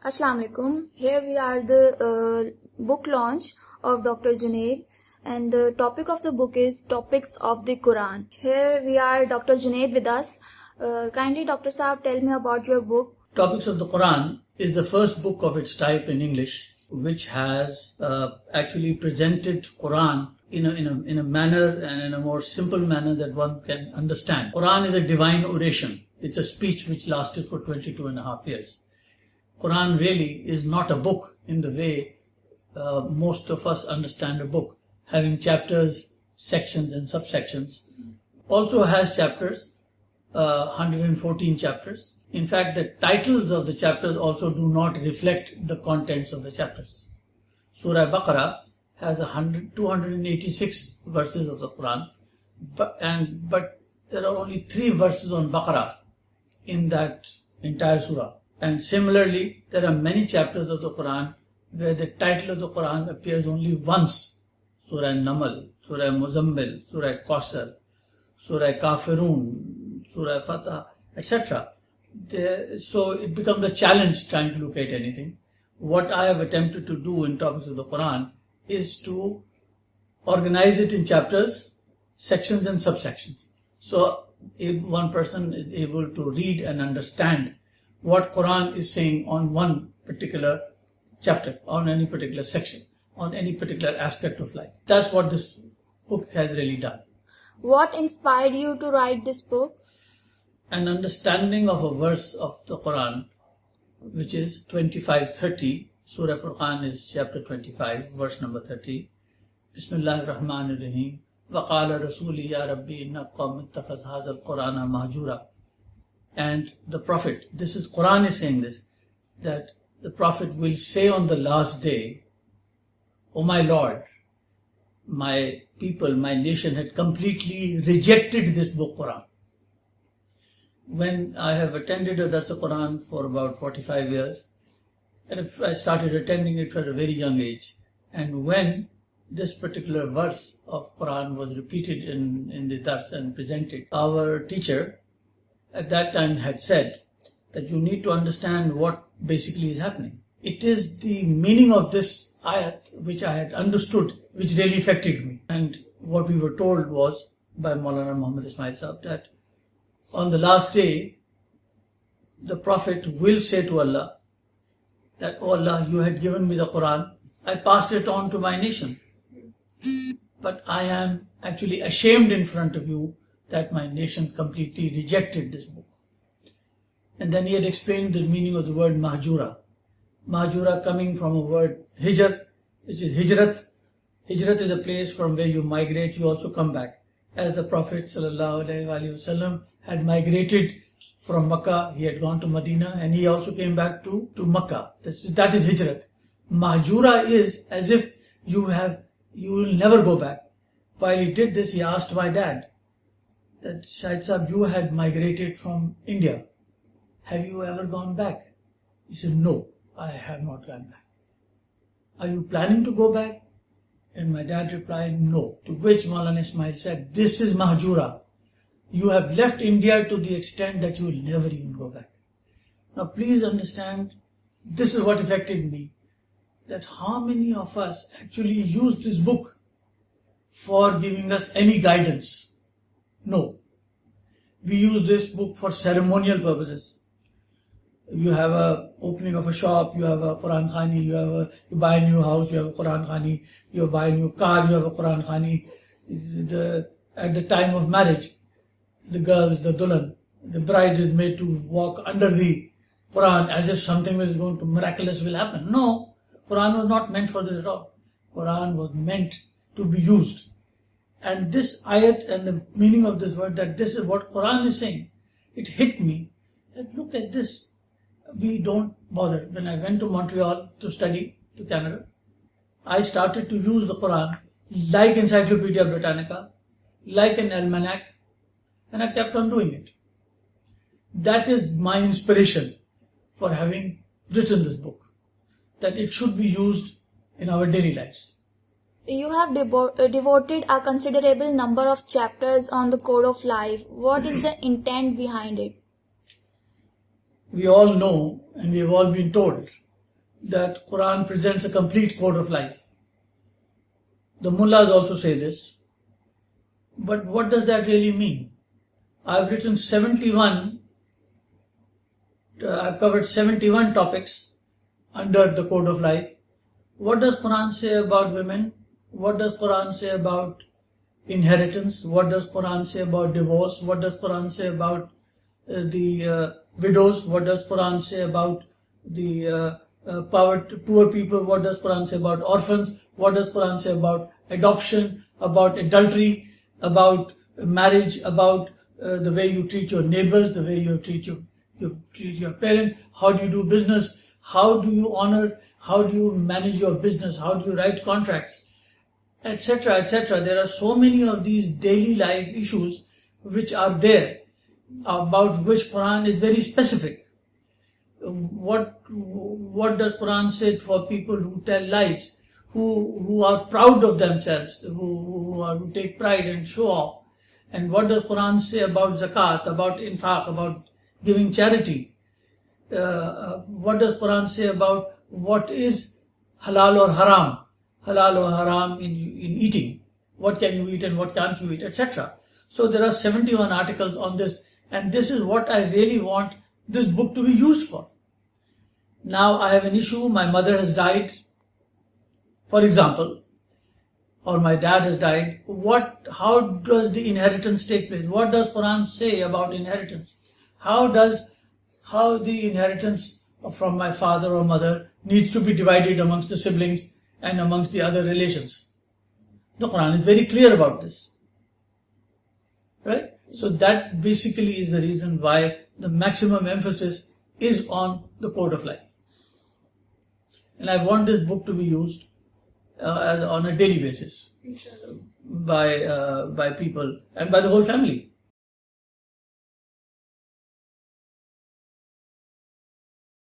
Assalamu alaikum. Here we are the book launch of Dr. Junaid, and the topic of the book is Topics of the Quran. Here we are Dr. Junaid with us. Kindly Dr. Saab, tell me about your book. Topics of the Quran is the first book of its type in English which has actually presented Quran in a manner and in a more simple manner that one can understand. Quran is a divine oration. It's a speech which lasted for 22.5 years. Quran really is not a book in the way most of us understand a book, having chapters, sections and subsections. Also has chapters, 114 chapters. In fact, the titles of the chapters also do not reflect the contents of the chapters. Surah Baqarah has 286 verses of the Quran, but there are only 3 verses on Baqarah in that entire surah. And similarly, there are many chapters of the Quran where the title of the Quran appears only once. Surah Namal, Surah Muzammil, Surah Qasr, Surah Kafirun, Surah Fatah, etc. So it becomes a challenge trying to locate anything. What I have attempted to do in Topics of the Quran is to organize it in chapters, sections and subsections. So if one person is able to read and understand what Quran is saying on one particular chapter, on any particular section, on any particular aspect of life. That's what this book has really done. What inspired you to write this book? An understanding of a verse of the Quran, which is 25:30. Surah Furqan is chapter 25, verse number 30. Bismillahir Rahmanir Rahim. وَقَالَ رَسُولِي يَا رَبِّي إِنَّ قَوْمِ اتَّخَذُوا هَذَا الْقُرْآنَ مَهْجُورًا. And the Prophet, this is Quran is saying this, that the Prophet will say on the last day, "O my Lord, my people, my nation had completely rejected this book Quran." When I have attended a Dars Quran for about 45 years, and I started attending it at a very young age, and when this particular verse of Quran was repeated in the Dars and presented, our teacher at that time had said that you need to understand what basically is happening. It is the meaning of this ayat which I had understood, which really affected me. And what we were told was by Maulana Muhammad Ismail Sahab that on the last day, the Prophet will say to Allah that, "Oh Allah, you had given me the Quran, I passed it on to my nation. But I am actually ashamed in front of you that my nation completely rejected this book." And then he had explained the meaning of the word mahjura. Mahjura coming from a word hijr, which is hijrat. Hijrat is a place from where you migrate, you also come back. As the Prophet ﷺ had migrated from Makkah, he had gone to Medina and he also came back to Makkah. That is hijrat. Mahjura is as if you will never go back. While he did this, he asked my dad that, "Shahid Sahib, you had migrated from India. Have you ever gone back?" He said, "No, I have not gone back." "Are you planning to go back?" And my dad replied, "No." To which Maulana Ismail said, "This is Mahjura. You have left India to the extent that you will never even go back." Now please understand, this is what affected me, that how many of us actually use this book for giving us any guidance? No. We use this book for ceremonial purposes. You have a opening of a shop, you have a Quran Khani, you buy a new house, you have a Quran Khani, you buy a new car, you have a Quran Khani. At the time of marriage, the girls, the dulhan, the bride is made to walk under the Quran as if something is going to miraculous will happen. No, Quran was not meant for this at all. Quran was meant to be used. And this ayat and the meaning of this word, that this is what Quran is saying, it hit me that look at this. We don't bother. When I went to Montreal to study to Canada, I started to use the Quran like Encyclopedia Britannica, like an almanac, and I kept on doing it. That is my inspiration for having written this book, that it should be used in our daily lives. You have devoted a considerable number of chapters on the code of life. What is the intent behind it? We all know and we have all been told that Quran presents a complete code of life. The mullahs also say this. But what does that really mean? I've written 71, I've covered 71 topics under the code of life. What does Quran say about women? What does Quran say about inheritance? What does Quran say about divorce? What does Quran say about the widows? What does Quran say about the poor people? What does Quran say about orphans? What does Quran say about adoption, about adultery, about marriage, about the way you treat your neighbors, the way you treat your parents, how do you do business, how do you honor, how do you manage your business, how do you write contracts, etc., etc. There are so many of these daily life issues which are there, about which Quran is very specific. What does Quran say for people who tell lies, who are proud of themselves, who take pride and show off? And what does Quran say about zakat, about infaq, about giving charity? What does Quran say about what is halal or haram in eating? What can you eat and what can't you eat, etc. So there are 71 articles on this, and this is what I really want this book to be used for. Now I have an issue, my mother has died, for example, or my dad has died. How does the inheritance take place? What does Quran say about inheritance? How the inheritance from my father or mother needs to be divided amongst the siblings and amongst the other relations? The Quran is very clear about this. Right? So that basically is the reason why the maximum emphasis is on the code of life. And I want this book to be used on a daily basis by people and by the whole family.